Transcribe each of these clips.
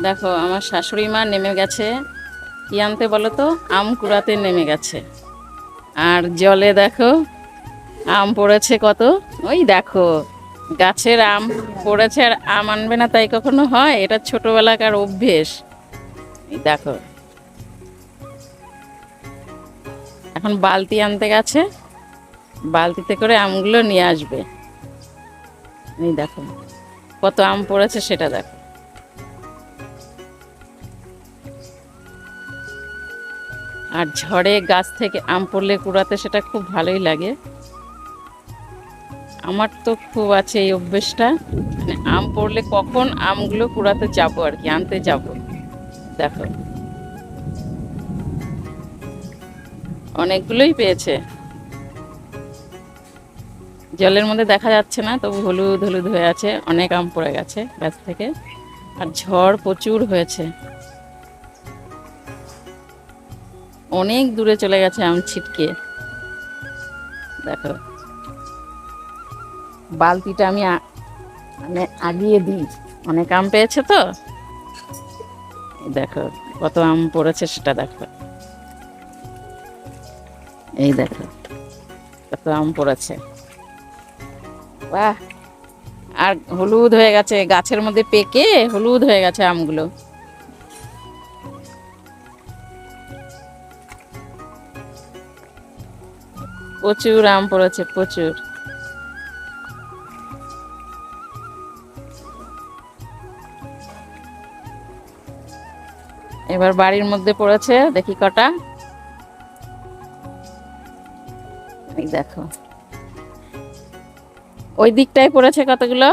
দেখো আমার শাশুড়ি মা নেমে গেছে কি আনতে বলো তো, আম কুড়াতে নেমে গেছে। আর জলে দেখো আম পড়েছে কত। ওই দেখো গাছের আম পড়েছে আর আম আনবে না তাই কখনো হয়? এটা ছোটবেলাকার অভ্যেস। এই দেখো এখন বালতি আনতে গেছে, বালতিতে করে আমগুলো নিয়ে আসবে। এই দেখো কত আম পড়েছে সেটা দেখো। আর ঝড়ে গাছ থেকে আম পড়লে কুড়াতে সেটা খুব ভালোই লাগে। আমার তো খুব আছে এই অভ্যেসটা, মানে আম পড়লে কখন আমগুলো কুড়াতে যাবো আর কি, আনতে যাব। দেখো অনেকগুলোই পেয়েছে, জলের মধ্যে দেখা যাচ্ছে না, তবু হলুদ হলুদ হয়ে আছে, অনেক আম পড়ে গেছে গাছ থেকে। আর ঝড় প্রচুর হয়েছে, অনেক দূরে চলে গেছে আম ছিটকে। দেখো বালতিটা আমি মানে আগিয়ে দিই, অনেক আম পেয়েছে তো। দেখো কত আম পড়েছে সেটা দেখো। এই দেখো কত আম পড়েছে, বাহ। আর হলুদ হয়ে গেছে, গাছের মধ্যে পেকে হলুদ হয়ে গেছে আমগুলো। প্রচুর আম পড়েছে, প্রচুর। এবার বাড়ির মধ্যে পড়েছে, দেখি কটা। এই দেখো ওই দিকটায় পড়েছে কতগুলো।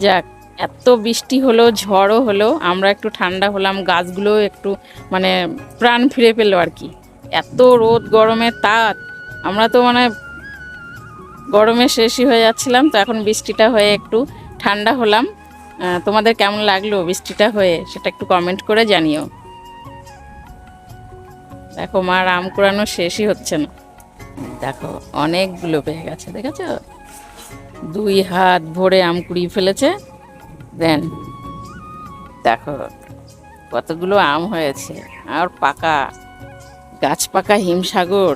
যাক, এত বৃষ্টি হলো, ঝড়ও হলো, আমরা একটু ঠান্ডা হলাম, গাছগুলো একটু মানে প্রাণ ফিরে পেলো আর কি। এত রোদ গরমের তাপ, আমরা তো মানে গরমে শেষই হয়ে যাচ্ছিলাম, তো এখন বৃষ্টিটা হয়ে একটু ঠান্ডা হলাম। তোমাদের কেমন লাগলো বৃষ্টিটা হয়ে সেটা একটু কমেন্ট করে জানিও। দেখো মার আম কুড়ানো শেষই হচ্ছে না। দেখো অনেকগুলো পেয়ে গেছে, দেখেছো? 2 হাত ভরে আম কুড়িয়ে ফেলেছে। দেন দেখো কতগুলো আম হয়েছে, আর পাকা, গাছ পাকা হিমসাগর,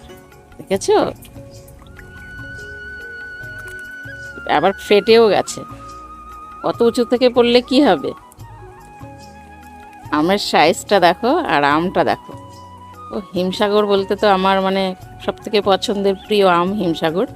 দেখেছো? আবার ফেটেও গেছে। অত উঁচু থেকে পড়লে কি হবে? আমের সাইজটা দেখো আর আমটা দেখো। ও হিমসাগর বলতে তো আমার মানে সব থেকে পছন্দের প্রিয় আম হিমসাগর।